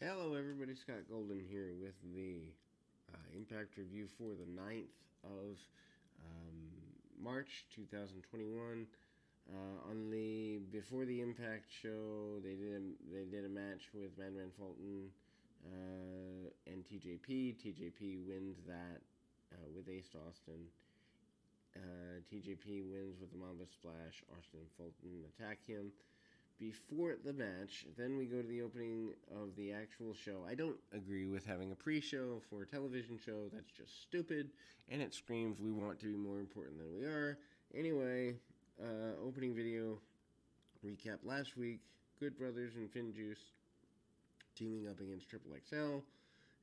Hello everybody, Scott Golden here with the Impact Review for the 9th of March 2021. Before the Impact show, they did a match with Madman Fulton and TJP. TJP wins that with Ace Austin. TJP wins with the Mamba Splash. Austin and Fulton attack him. Before the match, then we go to the opening of the actual show. I don't agree with having a pre-show for a television show. That's just stupid, and it screams we want to be more important than we are. Anyway, opening video recap last week. Good Brothers and Finn Juice teaming up against Triple XL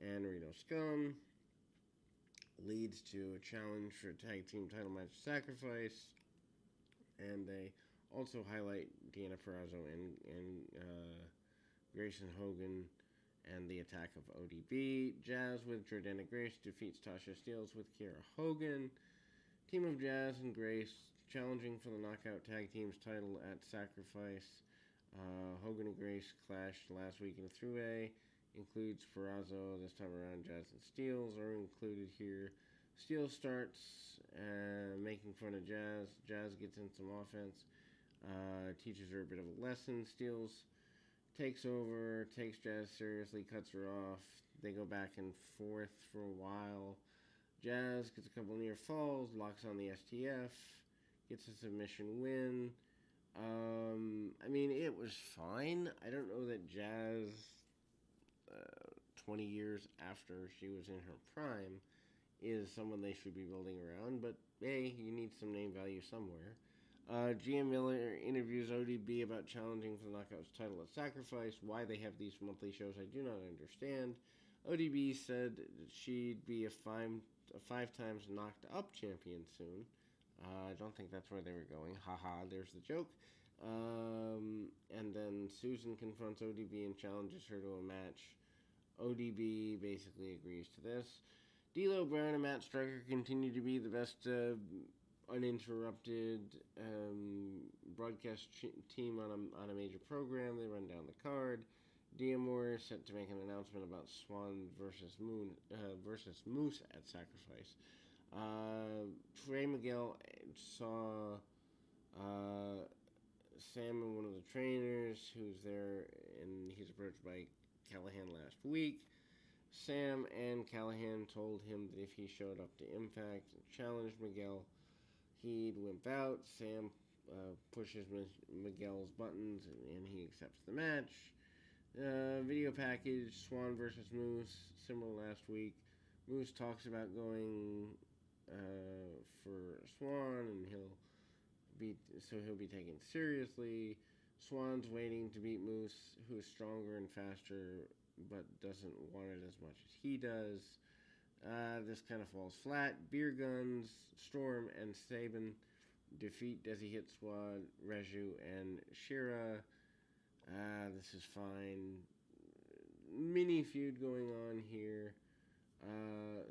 and Reno Scum leads to a challenge for a tag team title match sacrifice, and they also highlight Deanna Purrazzo and Grayson Hogan and the attack of ODB. Jazz with Jordana Grace defeats Tasha Steelz with Kiera Hogan. Team of Jazz and Grace challenging for the Knockout Tag Team's title at Sacrifice. Hogan and Grace clashed last week in a three-way. Includes Purrazzo. This time around, Jazz and Steelz are included here. Steelz starts making fun of Jazz. Jazz gets in some offense. Teaches her a bit of a lesson. Steelz takes over, takes Jazz seriously, cuts her off. They go back and forth for a while. Jazz gets a couple near falls, locks on the STF, gets a submission win. It was fine. I don't know that Jazz, 20 years after she was in her prime, is someone they should be building around, but hey, you need some name value somewhere. GM Miller interviews ODB about challenging for the Knockouts title at Sacrifice. Why they have these monthly shows, I do not understand. ODB said that she'd be a five times knocked up champion soon. I don't think that's where they were going. Haha, there's the joke. And then Susan confronts ODB and challenges her to a match. ODB basically agrees to this. D'Lo Brown and Matt Striker continue to be the best uninterrupted broadcast team on a major program. They run down the card. D'Amore is set to make an announcement about Swan versus Moose at Sacrifice. Trey Miguel saw Sam and one of the trainers who's there, and he's approached by Callahan last week. Sam and Callahan told him that if he showed up to Impact and challenged Miguel, he'd wimp out. Sam pushes Miguel's buttons and he accepts the match. Video package, Swan versus Moose, similar last week. Moose talks about going for Swan, and he'll be taken seriously. Swan's waiting to beat Moose, who is stronger and faster, but doesn't want it as much as he does. This kind of falls flat. Beer Guns, Storm, and Sabin defeat Desi Hit Squad, Reju, and Shira. This is fine. Mini feud going on here.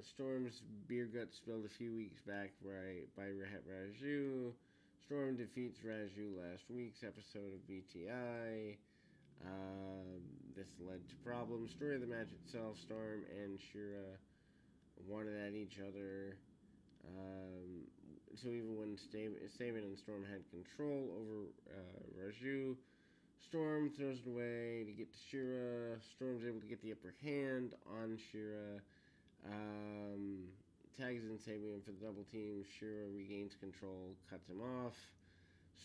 Storm's beer gut spilled a few weeks back by Raju. Storm defeats Raju last week's episode of BTI. This led to problems. Story of the match itself, Storm and Shira wanted at each other. So even when Sabin and Storm had control over Raju, Storm throws it away to get to Shira. Storm's able to get the upper hand on Shira. Tags in Sabin for the double team. Shira regains control, cuts him off.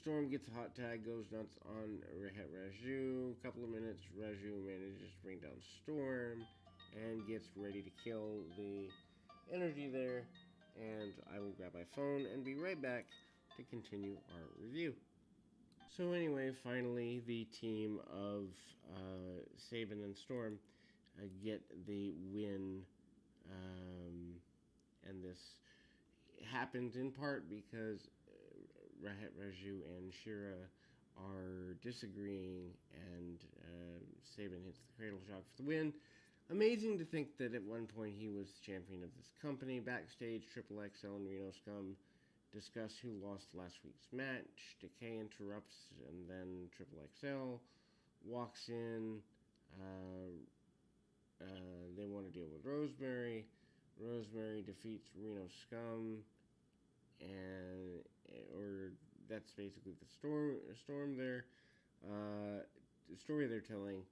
Storm gets a hot tag, goes nuts on Raju. A couple of minutes, Raju manages to bring down Storm and gets ready to kill the energy there. And I will grab my phone and be right back to continue our review. So anyway, finally, the team of Sabin and Storm get the win. And this happened in part because Raju and Shira are disagreeing, and Sabin hits the cradle shock for the win. Amazing to think that at one point he was champion of this company. Backstage, Triple XL and Reno Scum discuss who lost last week's match. Decay interrupts, and then Triple XL walks in. deal with Rosemary. Rosemary defeats Reno Scum, and or that's basically the storm there. The story they're telling,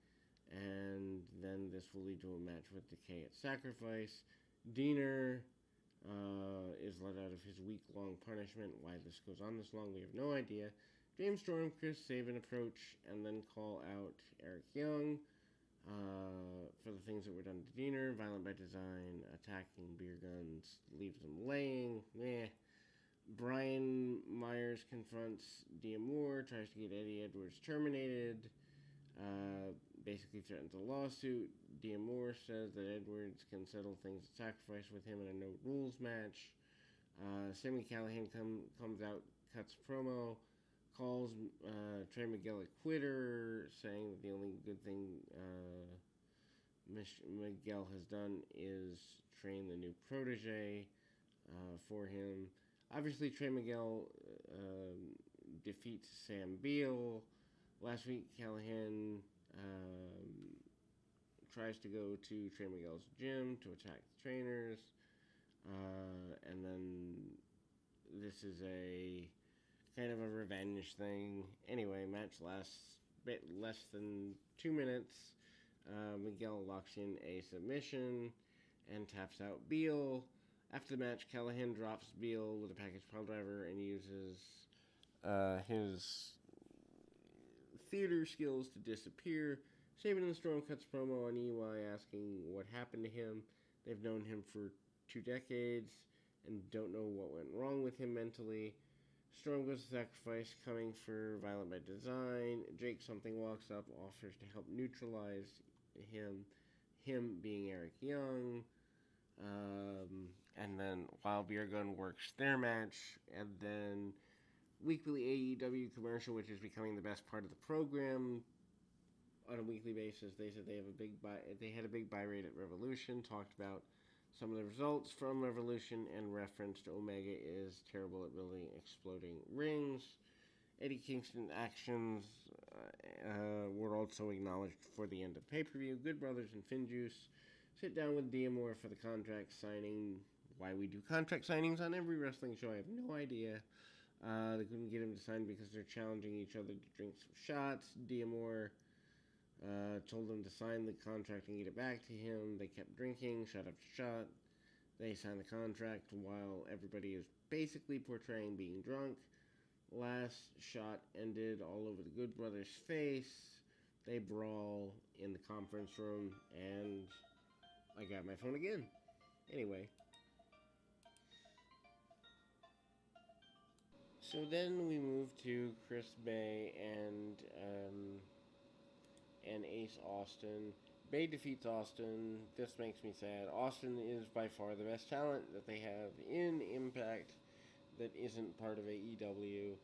and then this will lead to a match with Decay at Sacrifice. Diener is let out of his week-long punishment. Why this goes on this long, we have no idea. James Storm, Chris Sabin approach, and then call out Eric Young for the things that were done to Diener. Violent by design, attacking beer guns, leaves them laying. Meh. Brian Myers confronts D'Amour, tries to get Eddie Edwards terminated, basically threatens a lawsuit. D'Amour says that Edwards can settle things at Sacrifice with him in a no-rules match. Sami Callihan comes out, cuts promo, calls Trey Miguel a quitter, saying that the only good thing Miguel has done is train the new protege for him. Obviously, Trey Miguel defeats Sam Beal. Last week, Callahan tries to go to Trey Miguel's gym to attack the trainers. And then this is a kind of a revenge thing. Anyway, match lasts a bit less than 2 minutes. Miguel locks in a submission and taps out Beal. After the match, Callahan drops Beal with a package piledriver and uses his theater skills to disappear. Sabin and the Storm cuts promo on EY asking what happened to him. They've known him for 2 decades and don't know what went wrong with him mentally. Storm goes to Sacrifice, coming for Violent by Design. Jake Something walks up, offers to help neutralize him being Eric Young. And then Wild Beer Gun works their match, and then weekly AEW commercial, which is becoming the best part of the program on a weekly basis. They said they had a big buy rate at Revolution, talked about some of the results from Revolution, and referenced Omega is terrible at building exploding rings. Eddie Kingston's actions were also acknowledged for the end of pay-per-view. Good Brothers and Finjuice sit down with D'Amour for the contract signing. Why we do contract signings on every wrestling show, I have no idea. They couldn't get him to sign because they're challenging each other to drink some shots. D'Amour told them to sign the contract and get it back to him. They kept drinking, shot after shot. They signed the contract while everybody is basically portraying being drunk. Last shot ended all over the Good Brothers' face. They brawl in the conference room, and I got my phone again. Anyway. So then we move to Chris Bay and Ace Austin. Bay defeats Austin. This makes me sad. Austin is by far the best talent that they have in Impact that isn't part of AEW.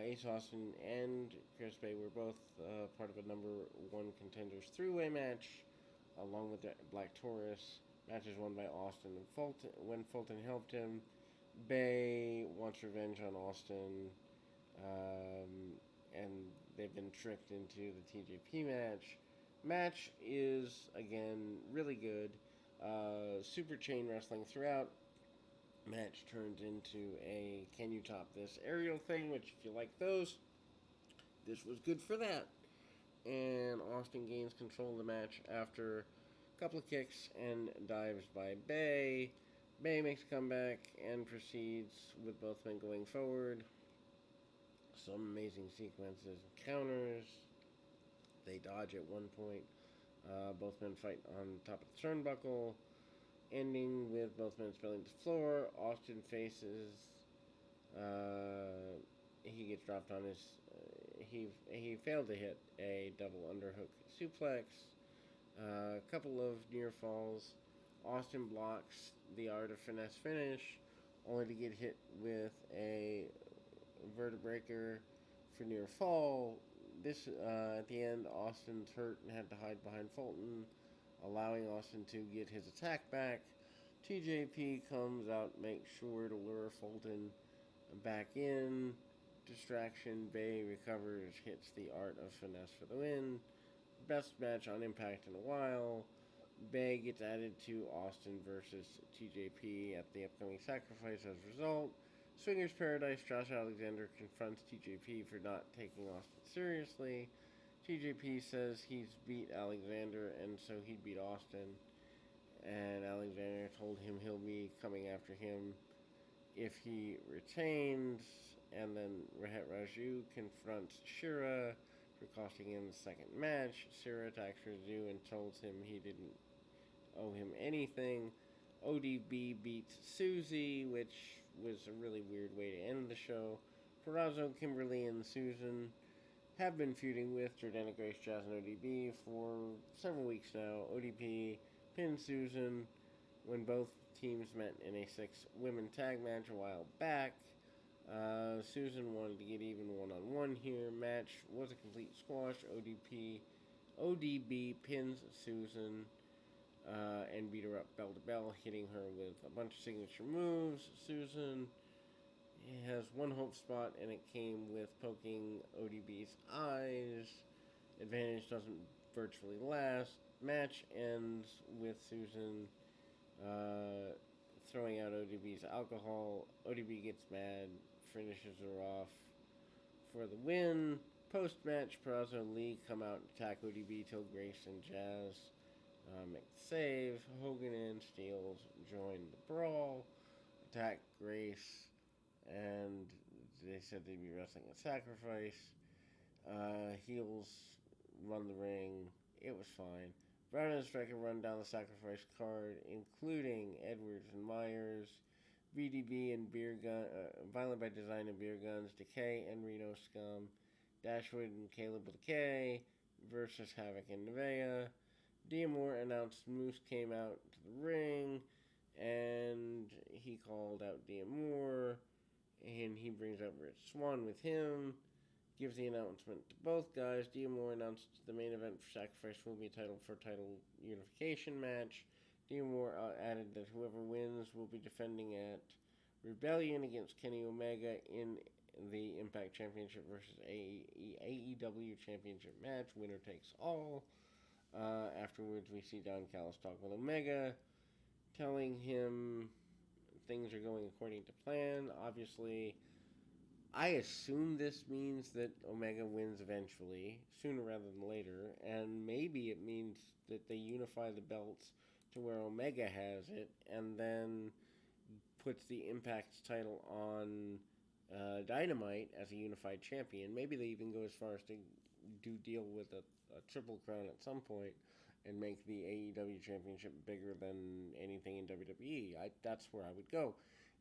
Ace Austin and Chris Bay were both part of a number 1 contenders 3-way match, along with Black Taurus. Matches won by Austin and Fulton when Fulton helped him. Bay wants revenge on Austin, and they've been tricked into the TJP match. Match is, again, really good. Super chain wrestling throughout. Match turns into a can you top this aerial thing, which if you like those, this was good for that. And Austin gains control of the match after a couple of kicks and dives by Bay. Bay makes a comeback and proceeds with both men going forward. Some amazing sequences and counters. They dodge at one point. Both men fight on top of the turnbuckle, ending with both men spilling to the floor. Austin faces. He gets dropped on his. He failed to hit a double underhook suplex. A couple of near falls. Austin blocks the Art of Finesse finish, only to get hit with a vertebraker for near fall. This at the end, Austin's hurt and had to hide behind Fulton, allowing Austin to get his attack back. TJP comes out, makes sure to lure Fulton back in. Distraction, Bay recovers, hits the Art of Finesse for the win. Best match on Impact in a while. Bay gets added to Austin versus TJP at the upcoming Sacrifice as a result. Swingers Paradise, Josh Alexander confronts TJP for not taking Austin seriously. TJP says he's beat Alexander and so he'd beat Austin. And Alexander told him he'll be coming after him if he retains. And then Rohit Raju confronts Shira for costing him the second match. Shira attacks Raju and tells him he didn't owe him anything. Odb beats Susie, which was a really weird way to end the show. Perazo, Kimberly, and Susan have been feuding with Jordana Grace, Jazz, and ODB for several weeks now. ODB pinned Susan when both teams met in a 6-women tag match a while back. Susan wanted to get even one-on-one here. Match was a complete squash. ODB pins Susan and beat her up bell to bell, hitting her with a bunch of signature moves. Susan has one hope spot, and it came with poking ODB's eyes. Advantage doesn't virtually last. Match ends with Susan throwing out ODB's alcohol. ODB gets mad, finishes her off for the win. Post-match, Perazo and Lee come out and attack ODB till Grace and Jazz make the save. Hogan and Steels join the brawl, attack Grace, and they said they'd be wrestling a Sacrifice. Heels run the ring. It was fine. Brown and Striker run down the Sacrifice card, including Edwards and Myers, VDB and Beer Gun, Violent by Design and Beer Guns, Decay and Reno Scum, Dashwood and Caleb with a K versus Havoc and Nevaeh. Diamore announced Moose came out to the ring, and he called out Diamore, and he brings up Rich Swan with him. Gives the announcement to both guys. Diamore announced the main event for Sacrifice will be title unification match. Diamore added that whoever wins will be defending at Rebellion against Kenny Omega in the Impact Championship versus AEW Championship match. Winner takes all. Afterwards, we see Don Callis talk with Omega, telling him things are going according to plan. Obviously, I assume this means that Omega wins eventually, sooner rather than later, and maybe it means that they unify the belts to where Omega has it, and then puts the Impact's title on Dynamite as a unified champion. Maybe they even go as far as to deal with a Triple Crown at some point and make the AEW Championship bigger than anything in WWE. That's where I would go.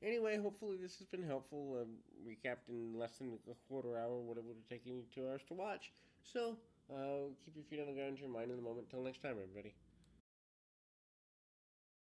Anyway, hopefully this has been helpful. Recapped in less than a quarter hour what it would have taken you 2 hours to watch. So, keep your feet on the ground, your mind in the moment. Till next time, everybody.